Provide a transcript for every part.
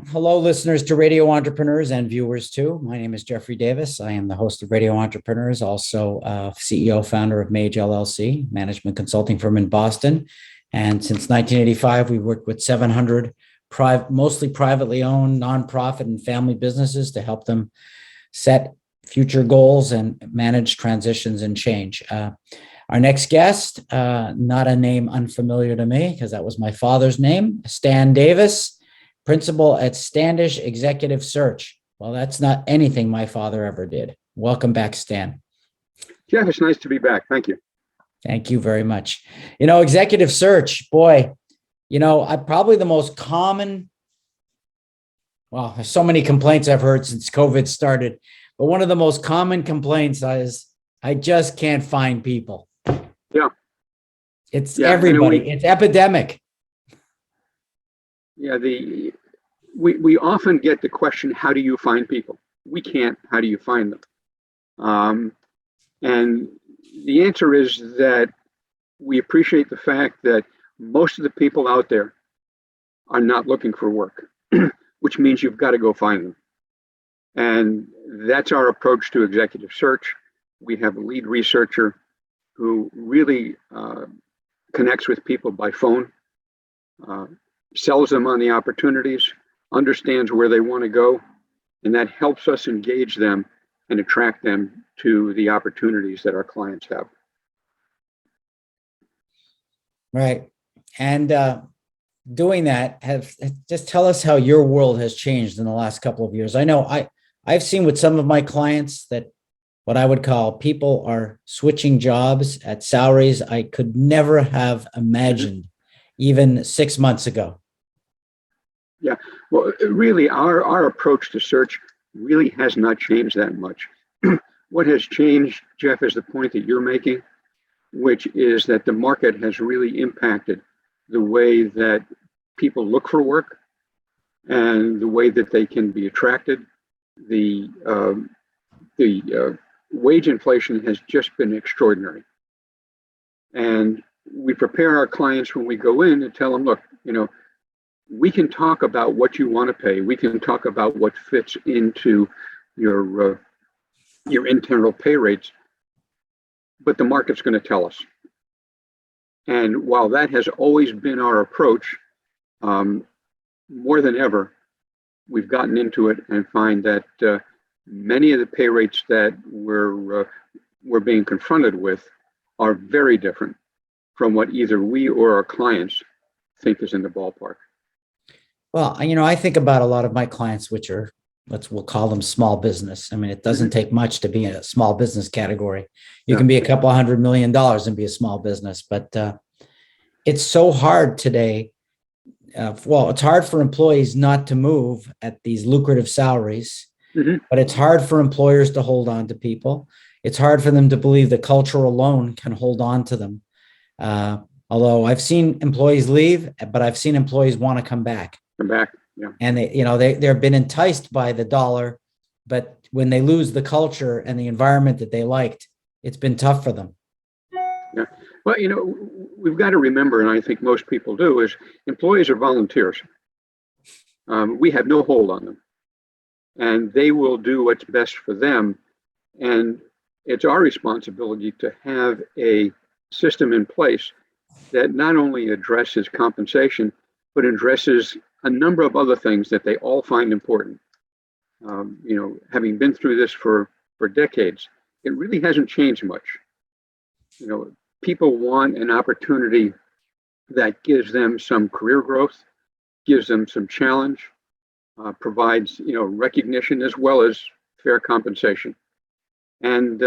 Hello, listeners to Radio Entrepreneurs and viewers too. My name is Jeffrey Davis. I am the host of Radio Entrepreneurs, also CEO, founder of Mage LLC, management consulting firm in Boston. And since 1985, we've worked with 700 mostly privately owned nonprofit and family businesses to help them set future goals and manage transitions and change. Our next guest, not a name unfamiliar to me because that was my father's name, Standish, principal at Standish Executive Search. Well, that's not anything my father ever did. Welcome back, Stan. Jeff, it's nice to be back. Thank you. Thank you very much. Executive search, boy, probably the most common, well, there's so many complaints I've heard since COVID started, but one of the most common complaints is I just can't find people. Yeah. It's everybody. It's epidemic. Yeah, we often get the question, how do you find people? We can't. How do you find them? And the answer is that we appreciate the fact that most of the people out there are not looking for work, which means you've got to go find them. And that's our approach to executive search. We have a lead researcher who really connects with people by phone, sells them on the opportunities, understands where they want to go, and that helps us engage them and attract them to the opportunities that our clients have. Right. And doing that, just tell us how your world has changed in the last couple of years. I know I've seen with some of my clients that what I would call people are switching jobs at salaries I could never have imagined even 6 months ago. Yeah, well, really, our approach to search really has not changed that much. What has changed, Jeff, is the point that you're making, which is that the market has really impacted the way that people look for work and the way that they can be attracted. The wage inflation has just been extraordinary. And we prepare our clients when we go in and tell them, look, we can talk about what you want to pay. We can talk about what fits into your internal pay rates, but the market's going to tell us. And while that has always been our approach, more than ever, we've gotten into it and find that many of the pay rates that we're being confronted with are very different from what either we or our clients think is in the ballpark. Well, I think about a lot of my clients, which are, we'll call them small business. I mean, it doesn't take much to be in a small business category. You can be a couple $100 million and be a small business, but it's so hard today. It's hard for employees not to move at these lucrative salaries, but it's hard for employers to hold on to people. It's hard for them to believe the culture alone can hold on to them. Although I've seen employees leave, but I've seen employees want to come back. Yeah. And they've been enticed by the dollar, but when they lose the culture and the environment that they liked, it's been tough for them. Yeah. Well, we've got to remember, and I think most people do, is employees are volunteers. We have no hold on them, and they will do what's best for them. And it's our responsibility to have a system in place that not only addresses compensation, but addresses a number of other things that they all find important. Having been through this for decades, it really hasn't changed much. People want an opportunity that gives them some career growth, gives them some challenge, provides recognition as well as fair compensation, and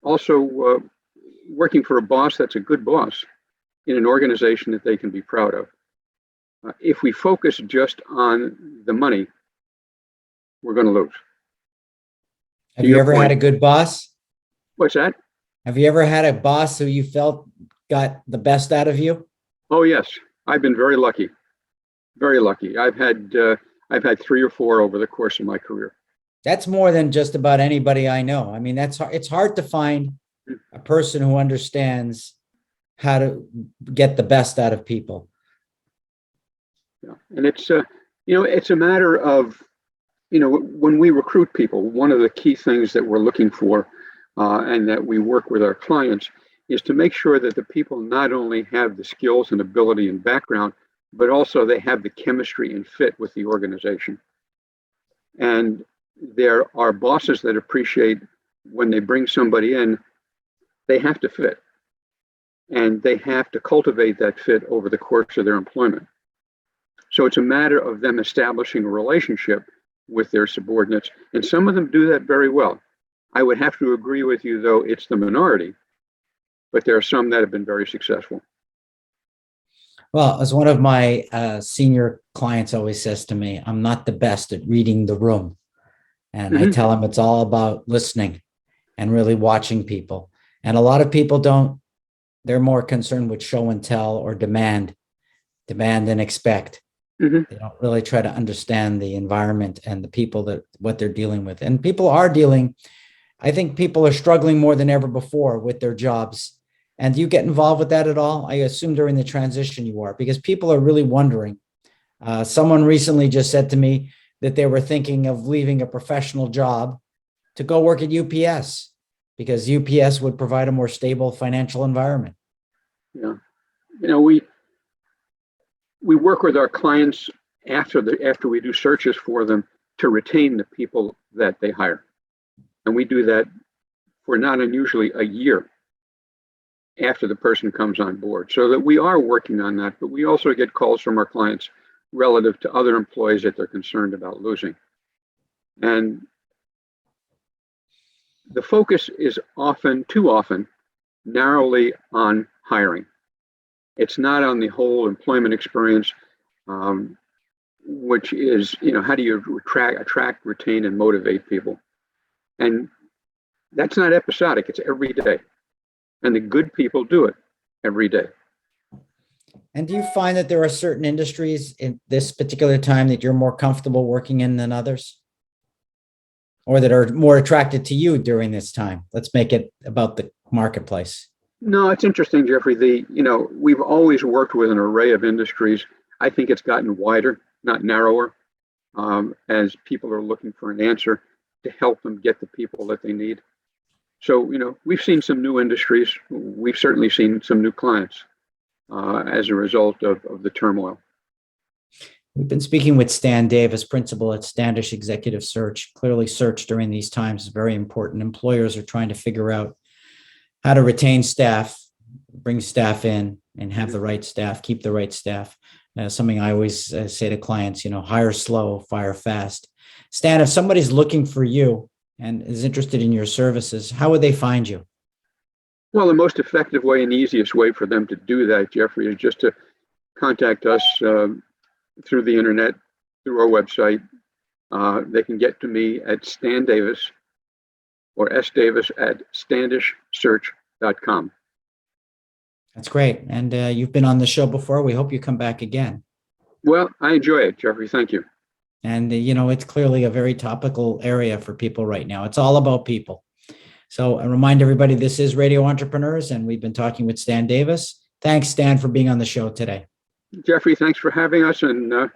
also working for a boss that's a good boss in an organization that they can be proud of. If we focus just on the money, we're going to lose. Have you ever had a good boss? What's that? Have you ever had a boss who you felt got the best out of you? Oh, yes. I've been very lucky. Very lucky. I've had 3 or 4 over the course of my career. That's more than just about anybody I know. I mean, it's hard to find a person who understands how to get the best out of people. Yeah. And It's a matter of, when we recruit people, one of the key things that we're looking for and that we work with our clients is to make sure that the people not only have the skills and ability and background, but also they have the chemistry and fit with the organization. And there are bosses that appreciate when they bring somebody in, they have to fit. And they have to cultivate that fit over the course of their employment. So it's a matter of them establishing a relationship with their subordinates. And some of them do that very well. I would have to agree with you, though, it's the minority, but there are some that have been very successful. Well, as one of my senior clients always says to me, I'm not the best at reading the room. And I tell him it's all about listening and really watching people. And a lot of people don't, they're more concerned with show and tell or demand and expect. They don't really try to understand the environment and the people what they're dealing with. And people are dealing, I think people are struggling more than ever before with their jobs. And do you get involved with that at all? I assume during the transition you are, because people are really wondering. Someone recently just said to me that they were thinking of leaving a professional job to go work at UPS because UPS would provide a more stable financial environment. Yeah. We work with our clients after we do searches for them to retain the people that they hire. And we do that for not unusually a year after the person comes on board, so that we are working on that. But we also get calls from our clients relative to other employees that they're concerned about losing. And the focus is too often, narrowly on hiring. It's not on the whole employment experience, which is, how do you attract, retain, and motivate people? And that's not episodic, it's every day. And the good people do it every day. And do you find that there are certain industries in this particular time that you're more comfortable working in than others? Or that are more attracted to you during this time? Let's make it about the marketplace. No, it's interesting, Jeffrey. We've always worked with an array of industries. I think it's gotten wider, not narrower, as people are looking for an answer to help them get the people that they need. So, we've seen some new industries. We've certainly seen some new clients as a result of the turmoil. We've been speaking with Stan Davis, principal at Standish Executive Search. Clearly, search during these times is very important. Employers are trying to figure out how to retain staff, bring staff in, and have the right staff, keep the right staff. Something I always say to clients, hire slow, fire fast. Stan, if somebody's looking for you and is interested in your services, how would they find you? Well, the most effective way and easiest way for them to do that, Jeffrey, is just to contact us through the internet, through our website. They can get to me at Stan Davis or sdavis at standishsearch.com. That's great. And you've been on the show before. We hope you come back again. Well, I enjoy it, Jeffrey. Thank you. And, it's clearly a very topical area for people right now. It's all about people. So I remind everybody, this is Radio Entrepreneurs, and we've been talking with Stan Davis. Thanks, Stan, for being on the show today. Jeffrey, thanks for having us, and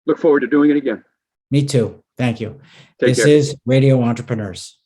look forward to doing it again. Me too. Thank you. Take This care. is Radio Entrepreneurs.